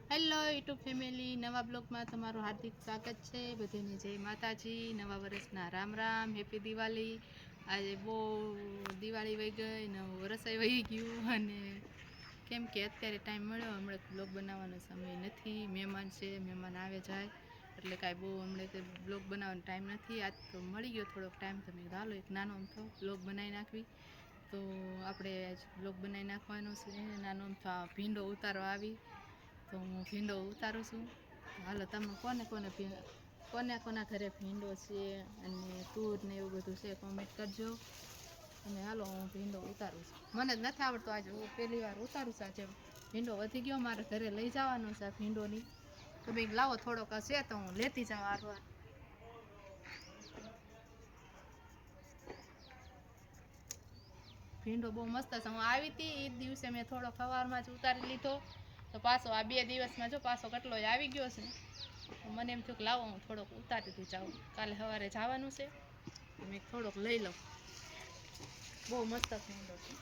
Hello YouTube family, નવા બ્લોગમાં તમારું હાર્દિક સ્વાગત છે. બધાને જય માતાજી, નવા વર્ષના રામ રામ, હેપી દિવાળી. આજે બહુ દિવાળી વહી ગઈ, નવું વર્ષ વહી ગયું, અને કેમ કે અત્યારે ટાઈમ મળ્યો, હમણાં બ્લોગ બનાવવાનો સમય નથી. મહેમાન છે, મહેમાન આવે જાય એટલે કાંઈ બહુ હમણાં તે બ્લોગ બનાવવાનો ટાઈમ નથી. આજ તો મળી ગયો થોડોક ટાઈમ, તમે હાલો એક નાનો અમથો બ્લોગ બનાવી નાખવી. તો આપણે બ્લોગ બનાવી નાખવાનો છે. નાનો અમથો ભીંડો ઉતારવા આવી, તો હું ભીંડો ઉતારું છું. હાલો, તમે કોના ઘરે ભીંડો છે અને તૂર ને એવું બધું છે કોમેન્ટ કરજો. અને હાલો, હું ભીંડો ઉતારું છું. મને જ નથી આવડતો, આજે હું પહેલી વાર ઉતારું છું. આજે ભીંડો વધી ગયો, મારે ઘરે લઈ જવાનો છે આ ભીંડોની. તો મેં લાવો થોડોક હશે તો હું લેતી જાઉં આરવા. ભીંડો બહુ મસ્ત છે. હું આવી હતી એ દિવસે મેં થોડો સવારમાં જ ઉતારી લીધો, તો પાછો આ 2 દિવસમાં જો પાછો કેટલો આવી ગયો છે. મને એમ થયું કે લાવો હું થોડોક ઉતારી જાઉં, કાલે સવારે જવાનું છે, મેં થોડોક લઈ લઉં. બહુ મસ્ત ભીંડો છે.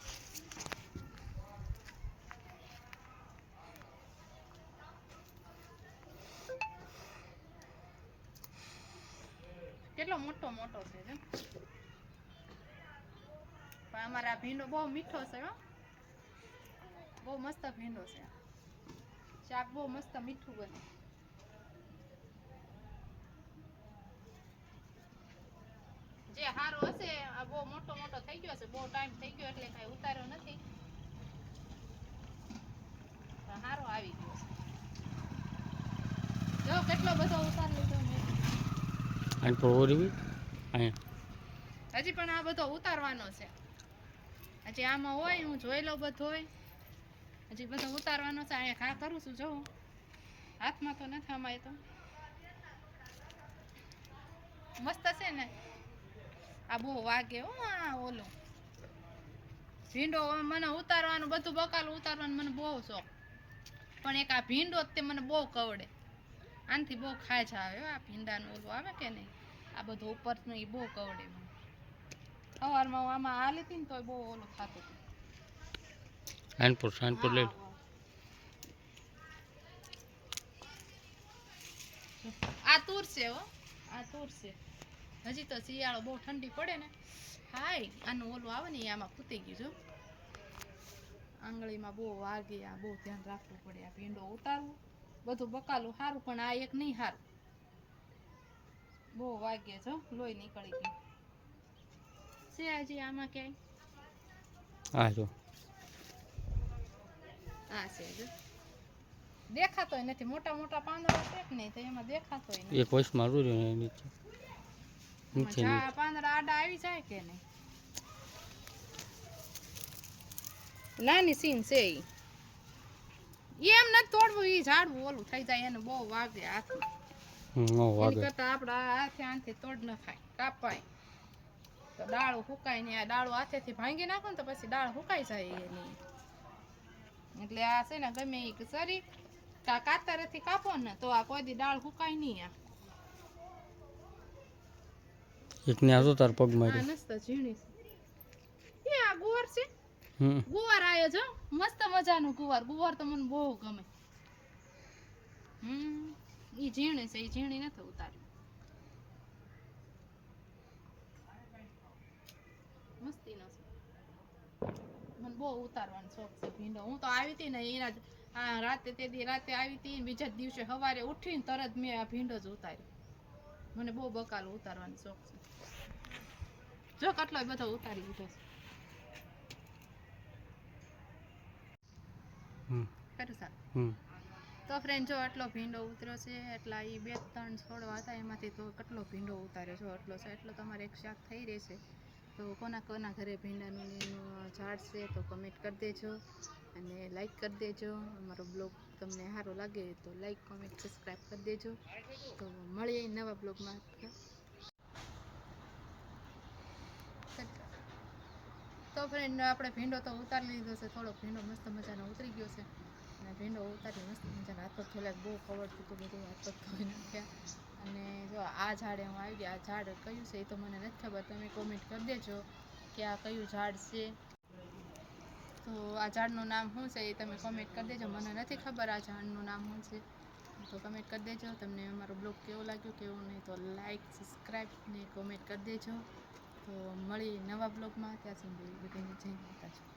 કેટલો મોટો મોટો છે ને. પણ અમારા ભીંડો બહુ મીઠો છે હો, બહુ મસ્ત ભીંડો છે. શાક બહુ મસ્ત મીઠું બને. જે હારો હશે, આ બહુ મોટો મોટો થઈ ગયો છે, બહુ ટાઈમ થઈ ગયો એટલે કાંઈ ઉતાર્યો નથી, પણ હારો આવી ગયો છે. જો કેટલો બધો ઉતાર લીધો મેં. હજી પણ આ બધો ઉતારવાનો છે. હજી આમાં હોય, હું જોઈ લઉં બધો હોય, હજી બધો ઉતારવાનો છે. અહીંયા ઘા કરું છું, જોઉં હાથમાં તો નથી અમાય. તો મસ્ત છે ને. આ બહુ વાગે હો આ ઓલો ભીંડો. મને ઉતારવાનું બધું બકાલું ઉતારવાનું મને બહુ શોખ, પણ એક આ ભીંડો તે મને બહુ કવડે. આનાથી બહુ ખાય છે આવે આ ભીંડાનું ઓલું આવે કે નહીં, આ બધું ઉપરનું એ બહુ કવડે મને. સવારમાં હું આમાં હાલી હતી ને તો બહુ ઓલું થતું હતું. આ તુર છે હો, આ તુર છે. હજી તો શિયાળો બહુ ઠંડી પડે ને, હાય આનું ઓલું આવે ને આમાં ફૂટી ગયું. જો આંગળીમાં બહુ વાગે, આ બહુ ધ્યાન રાખવું પડે. આ ભીંડો ઉતારવું બધું બકાલું સારું, પણ આ એક નહીં સારું, બહુ વાગે. જો લોહી નીકળી ગયું છે હજી આમાં ક્યાંય. આ છે જો, દેખાતોય નથી. મોટા મોટા પાંદડા છે કે નહીં, તો એમાં દેખાતોય નથી. એક વર્ષ મારું નીચે પાંદડા આડા આવી જાય કે નહીં. નાની સીન છે ઈ એમ નથી તોડવું, ઈ ઝાડવું ઓલું થઈ જાય, એને બહુ વાગે હાથમાં. એની કરતા આપડા હાથે આનથી તોડ ન ખાય, કાપાય તો ડાળું સુકાય ને. આ ડાળું હાથેથી ભાંગી નાખો ને તો પછી ડાળ સુકાઈ જાય એની. એટલે આ છે ને, ગમે એ સરી કાતરથી કાપો ને તો આ કોઈ દી ડાળ સુકાય નહીં. તાર પગ મારી મસ્ત ઝીણી છે. આ ગુવાર છે, ગુવાર આયો જો મસ્ત મજાનું ગુવાર. ગુવાર તો મને બહુ ગમે. ઈ ઝીણી છે, ઈ ઝીણી નથી ઉતારી. મસ્તીનો છે, મને બહુ ઉતારવાનો શોખ છે ભીંડો. હું તો આવી હતી ને એના રાતે, તે દી રાતે આવી હતી, બીજા દિવસે સવારે ઉઠીને તરત મેં આ ભીંડો જ ઉતાર્યો. મને બહુ બકાલો ઉતારવાનો શોખ છે. જો કેટલો બધો ઉતારી દીધો છે. તો ફ્રેન્ડ જો આટલો ભીંડો ઉતર્યો છે. એટલા એ 2-3 છોડવા હતા, એમાંથી તો કેટલો ભીંડો ઉતાર્યો છે. એટલો છે, એટલો તમારે એક શાક થઈ રહેશે. તો કોના ઘરે ભીંડાનું ઝાડ છે તો કમેન્ટ કરી દેજો, અને લાઈક કરી દેજો. અમારો બ્લોગ તમને સારો લાગે તો લાઈક, કોમેન્ટ, સબસ્ક્રાઈબ કરી દેજો. તો મળીએ નવા બ્લોગમાં. તો ફ્રેન્ડ આપણે ભીંડો તો ઉતારી લીધો છે. થોડોક ભીંડો મસ્ત મજાનો ઉતરી ગયો છે, અને ભીંડો ઉતારી મસ્ત મજાનો હાથ પગ થોડાક બહુ ખવડતું હતું, બધું હાથ પગ ધોઈ નાખ્યા. અને જો આ ઝાડે હું આવી ગયા. આ ઝાડ કયું છે એ તો મને નથી ખબર, તમે કોમેન્ટ કરી દેજો કે આ કયું ઝાડ છે. તો આ ઝાડનું નામ શું છે એ તમે કોમેન્ટ કરી દેજો. મને નથી ખબર આ ઝાડનું નામ શું છે, તો કમેન્ટ કરી દેજો. તમને અમારો બ્લોગ કેવો લાગ્યો કેવો નહીં તો લાઈક, સબસ્ક્રાઈબ ને કોમેન્ટ કરી દેજો. તો મળી નવા બ્લોગમાં, ત્યાં સુધી બધાને જય માતાજી.